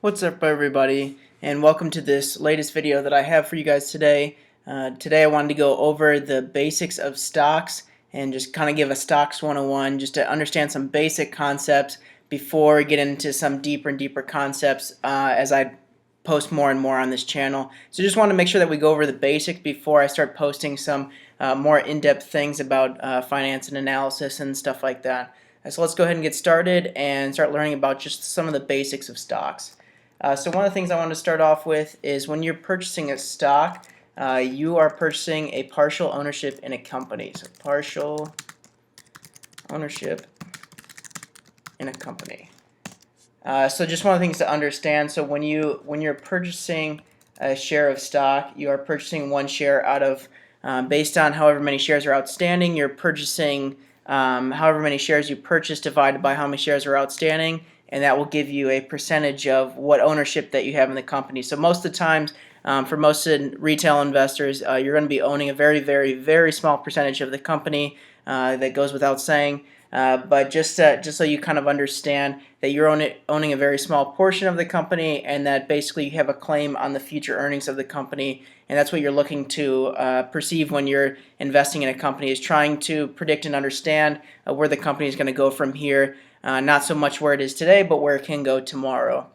What's up, everybody, and welcome to this latest video that I have for you guys today. Today I wanted to go over the basics of stocks and just kind of give a stocks 101 just to understand some basic concepts before we get into some deeper and deeper concepts as I post more and more on this channel. So just want to make sure that we go over the basics before I start posting some more in-depth things about finance and analysis and stuff like that. So let's go ahead and get started and start learning about just some of the basics of stocks. So one of the things I want to start off with is when you're purchasing a stock, you are purchasing a partial ownership in a company. So partial ownership in a company. So just one of the things to understand. So when you're purchasing a share of stock, you are purchasing one share out of based on however many shares are outstanding. You're purchasing however many shares you purchase divided by how many shares are outstanding, and that will give you a percentage of what ownership that you have in the company. So most of the times, for most retail investors, you're going to be owning a very, very, very small percentage of the company. That goes without saying. But just so you kind of understand that you're owning a very small portion of the company, and that basically you have a claim on the future earnings of the company, and that's what you're looking to perceive when you're investing in a company, is trying to predict and understand where the company is going to go from here. Not so much where it is today, but where it can go tomorrow.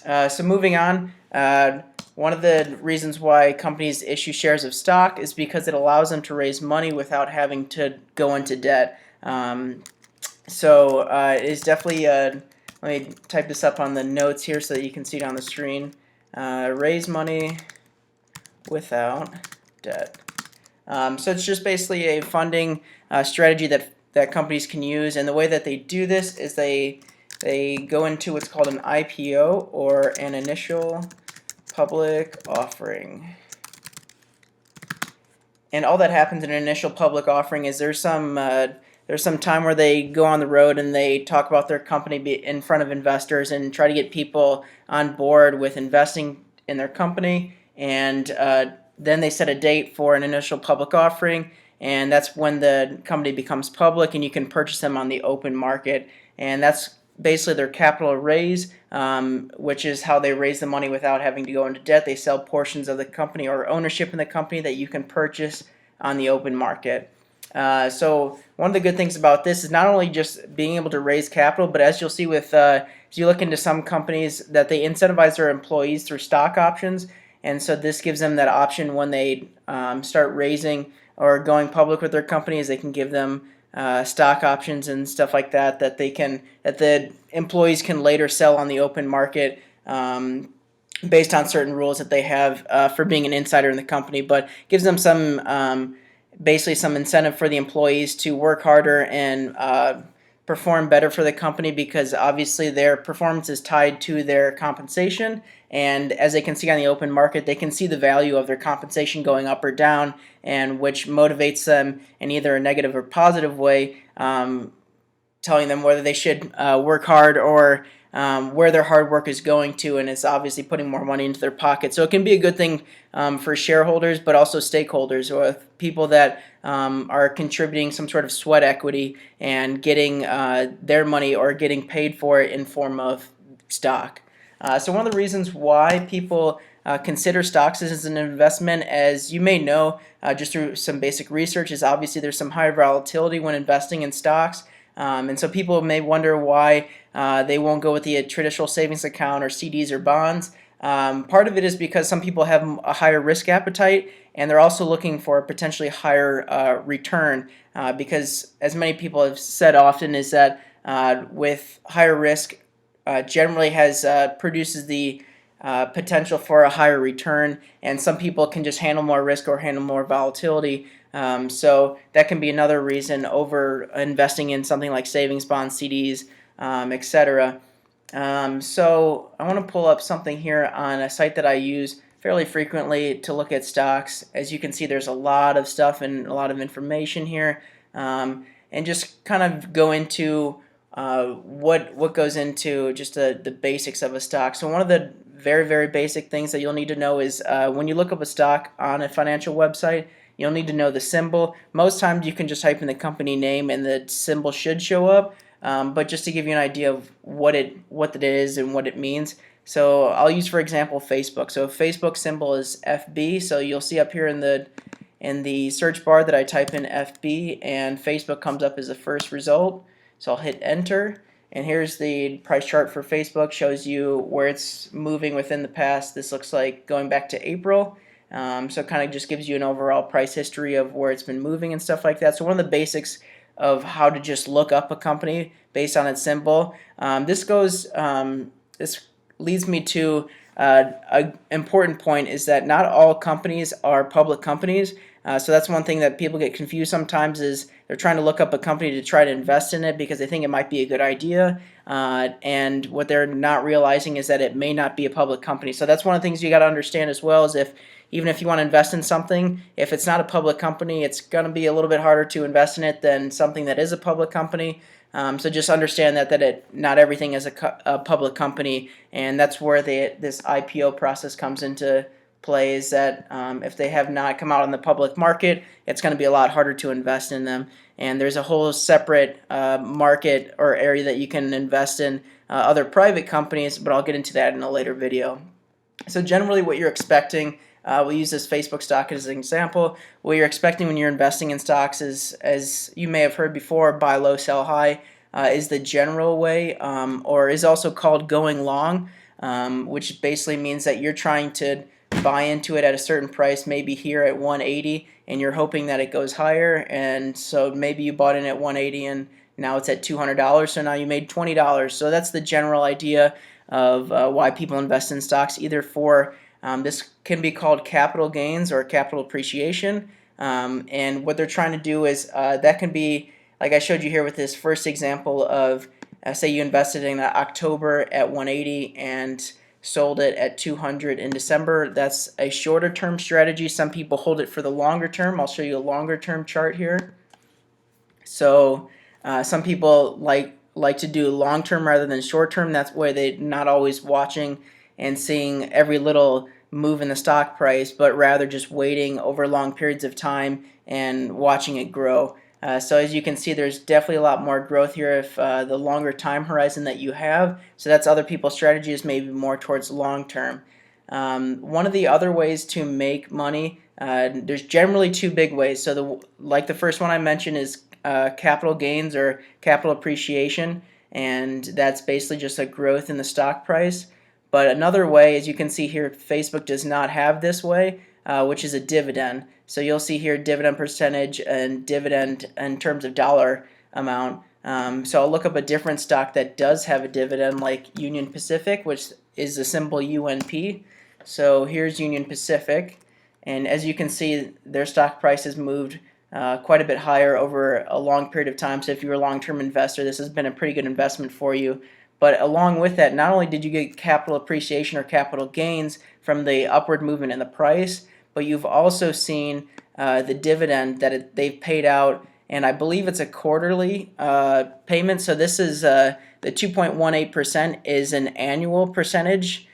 So moving on, one of the reasons why companies issue shares of stock is because it allows them to raise money without having to go into debt. So it's definitely, let me type this up on the notes here so that you can see it on the screen. Raise money without debt. So it's just basically a funding strategy that companies can use, and the way that they do this is they go into what's called an IPO, or an initial public offering. And all that happens in an initial public offering is there's some time where they go on the road and they talk about their company in front of investors and try to get people on board with investing in their company, and then they set a date for an initial public offering, and that's when the company becomes public and you can purchase them on the open market. And that's basically their capital raise, which is how they raise the money without having to go into debt. They sell portions of the company or ownership in the company that you can purchase on the open market. So one of the good things about this is not only just being able to raise capital, but as you'll see with if you look into some companies, that they incentivize their employees through stock options, and so this gives them that option when they start raising or going public with their companies. They can give them stock options and stuff like that that the employees can later sell on the open market, based on certain rules that they have for being an insider in the company. But gives them some basically some incentive for the employees to work harder and perform better for the company, because obviously their performance is tied to their compensation, and as they can see on the open market, they can see the value of their compensation going up or down, and which motivates them in either a negative or positive way, telling them whether they should work hard or where their hard work is going to, and it's obviously putting more money into their pocket. So it can be a good thing for shareholders, but also stakeholders, or people that are contributing some sort of sweat equity and getting their money or getting paid for it in form of stock. So one of the reasons why people consider stocks as an investment, as you may know just through some basic research, is obviously there's some high volatility when investing in stocks. And so people may wonder why they won't go with the traditional savings account or CDs or bonds. Part of it is because some people have a higher risk appetite, and they're also looking for a potentially higher return, because as many people have said often is that with higher risk generally produces the potential for a higher return, and some people can just handle more risk or handle more volatility. So that can be another reason over investing in something like savings bonds, CDs, etc. So I want to pull up something here on a site that I use fairly frequently to look at stocks. As you can see, there's a lot of stuff and a lot of information here, and just kind of go into what goes into just the basics of a stock. So one of the very, very basic things that you'll need to know is when you look up a stock on a financial website, you'll need to know the symbol. Most times you can just type in the company name and the symbol should show up. But just to give you an idea of what it is and what it means, So I'll use, for example, Facebook. So Facebook symbol is FB. So you'll see up here in the search bar that I type in FB, and Facebook comes up as the first result. So I'll hit enter, and here's the price chart for Facebook. Shows you where it's moving within the past. This looks like going back to April. So it kind of just gives you an overall price history of where it's been moving and stuff like that. So one of the basics of how to just look up a company based on its symbol. This leads me to an important point, is that not all companies are public companies. So that's one thing that people get confused sometimes, is they're trying to look up a company to try to invest in it because they think it might be a good idea, and what they're not realizing is that it may not be a public company. So that's one of the things you got to understand as well, is even if you want to invest in something, if it's not a public company, it's going to be a little bit harder to invest in it than something that is a public company. So just understand that not everything is a public company, and that's where this IPO process comes into play, is that if they have not come out on the public market, it's going to be a lot harder to invest in them. And there's a whole separate market or area that you can invest in other private companies, but I'll get into that in a later video. So generally what you're expecting, we'll use this Facebook stock as an example. What you're expecting when you're investing in stocks is, as you may have heard before, buy low, sell high, is the general way, or is also called going long, which basically means that you're trying to buy into it at a certain price, maybe here at 180, and you're hoping that it goes higher. And so maybe you bought in at 180 and now it's at $200, so now you made $20. So that's the general idea of why people invest in stocks, either for this can be called capital gains or capital appreciation, and what they're trying to do is that can be, like I showed you here with this first example of, say you invested in October at 180 and sold it at 200 in December. That's a shorter term strategy. Some people hold it for the longer term. I'll show you a longer term chart here. So some people like to do long term rather than short term. That's why they're not always watching and seeing every little move in the stock price, but rather just waiting over long periods of time and watching it grow. So as you can see, there's definitely a lot more growth here if the longer time horizon that you have. So that's other people's strategies, maybe more towards long term. One of the other ways to make money, there's generally two big ways. So like the first one I mentioned is capital gains or capital appreciation, and that's basically just a growth in the stock price. But another way, as you can see here, Facebook does not have this way, which is a dividend. So you'll see here dividend percentage and dividend in terms of dollar amount. So I'll look up a different stock that does have a dividend, like Union Pacific, which is the symbol UNP. So here's Union Pacific, and as you can see, their stock price has moved quite a bit higher over a long period of time. So if you're a long-term investor, this has been a pretty good investment for you. But along with that, not only did you get capital appreciation or capital gains from the upward movement in the price, but you've also seen the dividend that they've paid out, and I believe it's a quarterly payment. So this is the 2.18% is an annual percentage,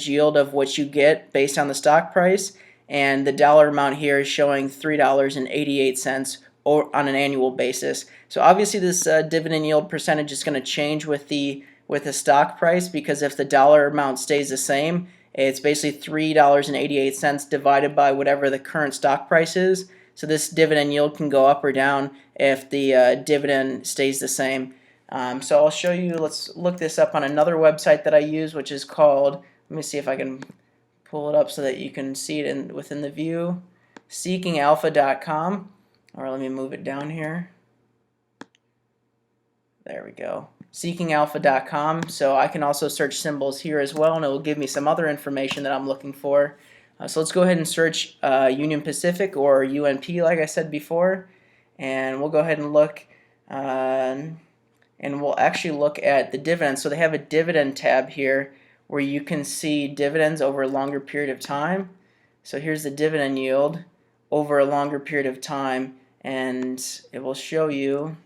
yield of what you get based on the stock price, and the dollar amount here is showing $3.88 on an annual basis. So obviously this dividend yield percentage is going to change with the stock price, because if the dollar amount stays the same, it's basically $3.88 divided by whatever the current stock price is. So this dividend yield can go up or down if the dividend stays the same. So I'll show you, let's look this up on another website that I use, which is called, let me see if I can pull it up so that you can see it within the view, seekingalpha.com, or let me move it down here. There we go. Seekingalpha.com. So I can also search symbols here as well, and it will give me some other information that I'm looking for. So let's go ahead and search Union Pacific or UNP, like I said before, and we'll go ahead and look, and we'll actually look at the dividends. So they have a dividend tab here where you can see dividends over a longer period of time. So here's the dividend yield over a longer period of time, and it will show you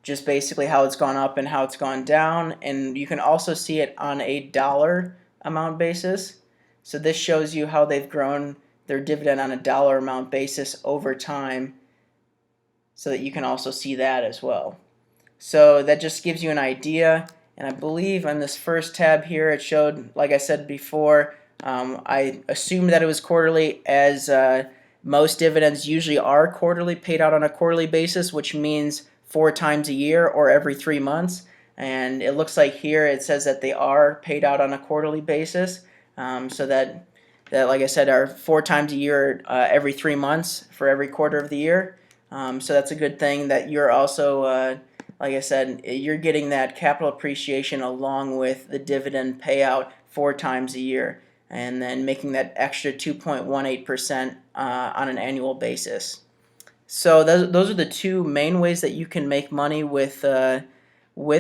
just basically how it's gone up and how it's gone down, and you can also see it on a dollar amount basis. So this shows you how they've grown their dividend on a dollar amount basis over time, so that you can also see that as well. So that just gives you an idea, And I believe on this first tab here it showed, like I said before, I assumed that it was quarterly, as most dividends usually are quarterly, paid out on a quarterly basis, which means 4 times a year or every 3 months. And it looks like here it says that they are paid out on a quarterly basis, so that like I said, are 4 times a year, every 3 months for every quarter of the year. So that's a good thing that you're also, like I said, you're getting that capital appreciation along with the dividend payout 4 times a year, and then making that extra 2.18% on an annual basis. So those are the two main ways that you can make money with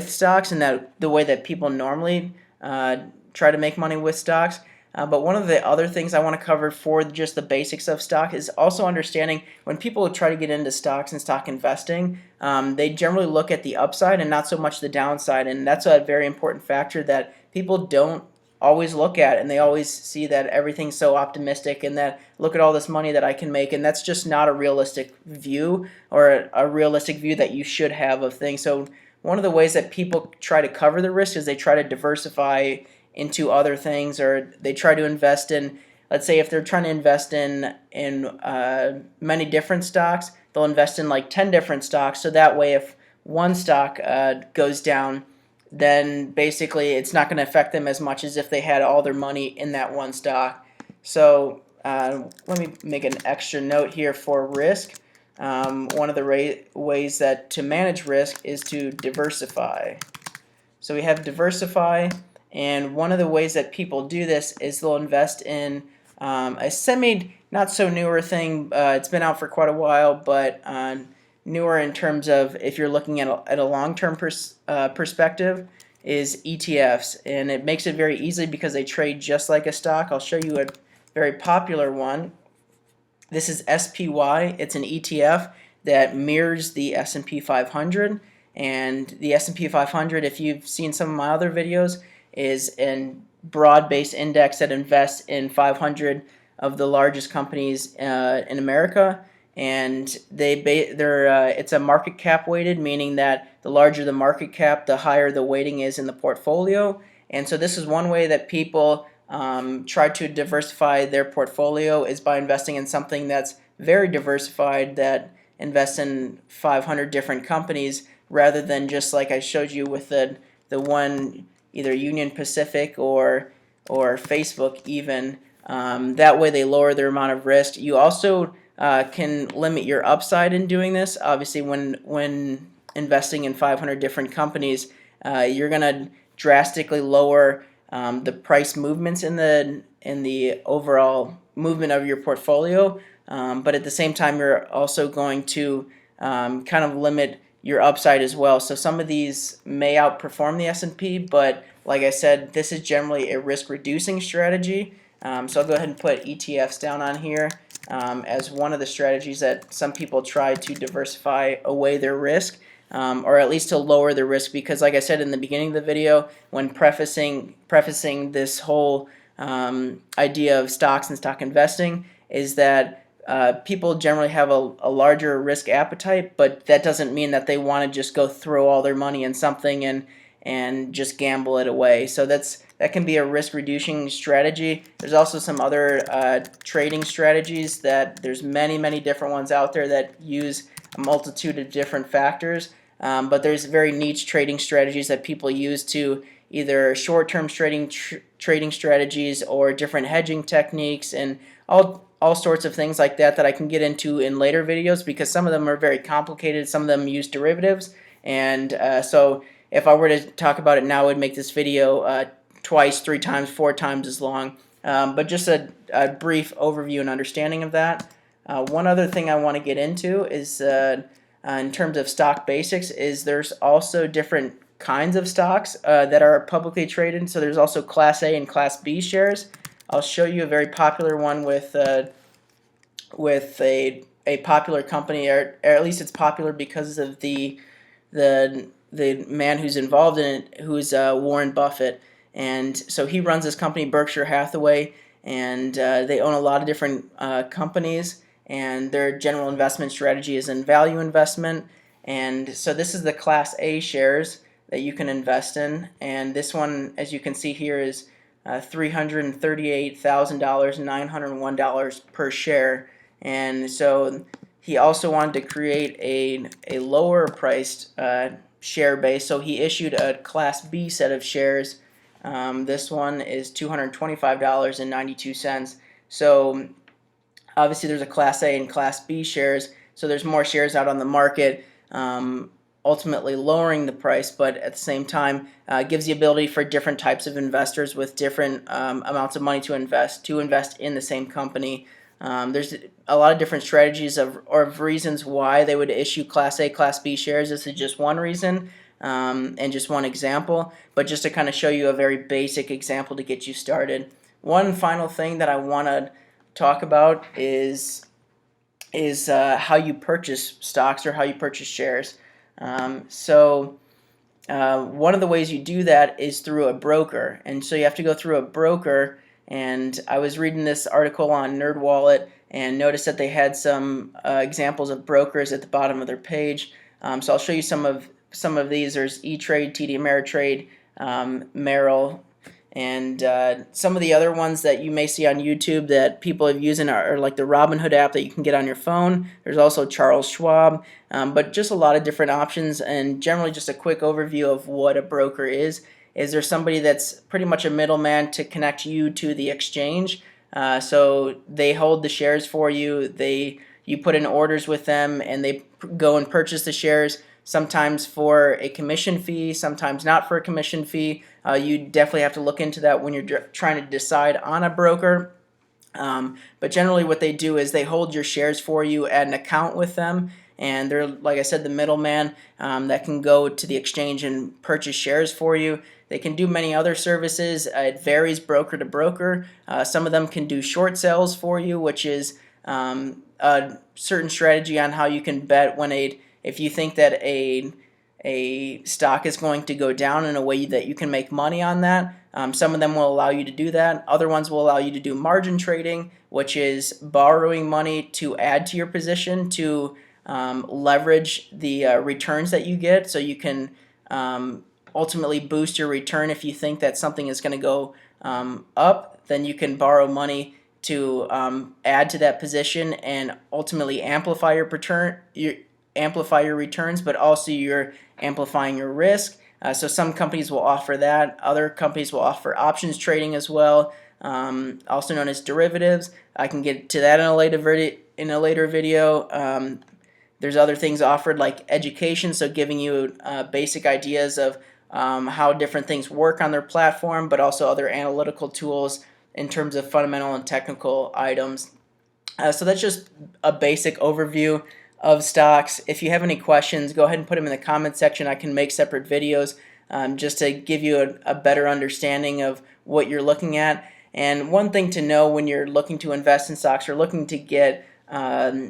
stocks, and that the way that people normally try to make money with stocks. But one of the other things I want to cover for just the basics of stock is also understanding when people try to get into stocks and stock investing, they generally look at the upside and not so much the downside. And that's a very important factor that people don't always look at, and they always see that everything's so optimistic and that look at all this money that I can make, and that's just not a realistic view, or a realistic view that you should have of things. So one of the ways that people try to cover the risk is they try to diversify into other things, or they try to invest in, let's say if they're trying to invest in many different stocks, they'll invest in like 10 different stocks, so that way if one stock goes down, then basically it's not going to affect them as much as if they had all their money in that one stock. So let me make an extra note here for risk. One of the ways that to manage risk is to diversify. So we have diversify, and one of the ways that people do this is they'll invest in a not so newer thing. It's been out for quite a while, but newer in terms of if you're looking at a long-term perspective, is ETFs. And it makes it very easy because they trade just like a stock. I'll show you a very popular one. This is SPY. It's an ETF that mirrors the S&P 500. And the S&P 500, if you've seen some of my other videos, is a broad-based index that invests in 500 of the largest companies in America. And it's a market cap weighted, meaning that the larger the market cap, the higher the weighting is in the portfolio. And so this is one way that people try to diversify their portfolio, is by investing in something that's very diversified, that invests in 500 different companies, rather than just like I showed you with the one, either Union Pacific or Facebook even. That way they lower their amount of risk. You also can limit your upside in doing this. Obviously, when investing in 500 different companies, you're going to drastically lower the price movements in the overall movement of your portfolio. But at the same time, you're also going to kind of limit your upside as well. So some of these may outperform the S&P, but like I said, this is generally a risk-reducing strategy. So I'll go ahead and put ETFs down on here as one of the strategies that some people try to diversify away their risk, or at least to lower the risk, because like I said in the beginning of the video, when prefacing this whole idea of stocks and stock investing, is that people generally have a larger risk appetite, but that doesn't mean that they want to just go throw all their money in something and just gamble it away. So that can be a risk-reducing strategy. There's also some other trading strategies that there's many different ones out there that use a multitude of different factors. But there's very niche trading strategies that people use to either short-term trading strategies or different hedging techniques, and all sorts of things like that I can get into in later videos, because some of them are very complicated. Some of them use derivatives, and so if I were to talk about it now, it would make this video twice, 3 times, 4 times as long. But just a brief overview and understanding of that. One other thing I want to get into is in terms of stock basics, is there's also different kinds of stocks that are publicly traded. So there's also Class A and Class B shares. I'll show you a very popular one with a popular company, or at least it's popular because of the man who's involved in it, who's Warren Buffett. And so he runs this company, Berkshire Hathaway, and they own a lot of different companies, and their general investment strategy is in value investment. And so this is the Class A shares. that you can invest in, and this one, as you can see here, is $338,000, $901 per share. And so he also wanted to create a lower priced share base, so he issued a Class B set of shares. This one is $225.92. So obviously there's a Class A and Class B shares, so there's more shares out on the market, ultimately lowering the price, but at the same time gives the ability for different types of investors with different amounts of money to invest in the same company. There's a lot of different strategies of reasons why they would issue Class A, Class B shares. This is just one reason and just one example, but just to kind of show you a very basic example to get you started. One final thing that I want to talk about is how you purchase stocks or how you purchase shares. So one of the ways you do that is through a broker, and so you have to go through a broker. And I was reading this article on NerdWallet and noticed that they had some examples of brokers at the bottom of their page. So I'll show you some of these. There's E-Trade, TD Ameritrade, Merrill, and some of the other ones that you may see on YouTube that people have used are like the Robinhood app that you can get on your phone. There's also Charles Schwab, but just a lot of different options. And generally just a quick overview of what a broker is there somebody that's pretty much a middleman to connect you to the exchange. So they hold the shares for you. You put in orders with them, and they go and purchase the shares, sometimes for a commission fee, sometimes not for a commission fee. You definitely have to look into that when you're trying to decide on a broker. But generally what they do is they hold your shares for you at an account with them, and they're, like I said, the middleman that can go to the exchange and purchase shares for you. They can do many other services. It varies broker to broker. Some of them can do short sales for you, which is a certain strategy on how you can bet when if you think that a stock is going to go down in a way that you can make money on that. Some of them will allow you to do that. Other ones will allow you to do margin trading, which is borrowing money to add to your position to leverage the returns that you get, so you can ultimately boost your return. If you think that something is going to go up, then you can borrow money to add to that position and ultimately amplify your returns, but also you're amplifying your risk. So some companies will offer that. Other companies will offer options trading as well, also known as derivatives. I can get to that in a later video. There's other things offered like education, so giving you basic ideas of how different things work on their platform, but also other analytical tools in terms of fundamental and technical items. So that's just a basic overview of stocks. If you have any questions, go ahead and put them in the comment section. I can make separate videos just to give you a better understanding of what you're looking at. And one thing to know when you're looking to invest in stocks or looking to get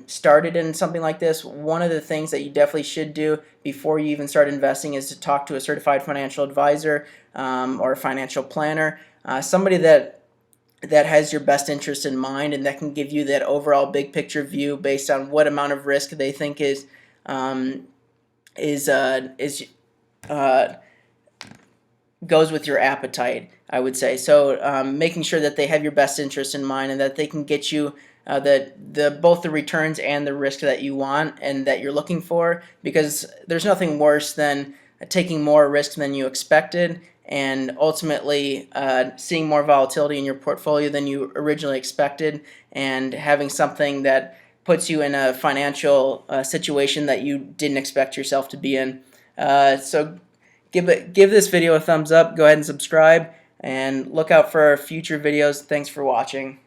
started in something like this, one of the things that you definitely should do before you even start investing is to talk to a certified financial advisor or a financial planner, somebody that has your best interest in mind and that can give you that overall big picture view based on what amount of risk they think goes with your appetite, I would say. So making sure that they have your best interest in mind and that they can get you both the returns and the risk that you want and that you're looking for, because there's nothing worse than taking more risk than you expected and ultimately seeing more volatility in your portfolio than you originally expected and having something that puts you in a financial situation that you didn't expect yourself to be in. So give this video a thumbs up, go ahead and subscribe, and look out for our future videos. Thanks for watching.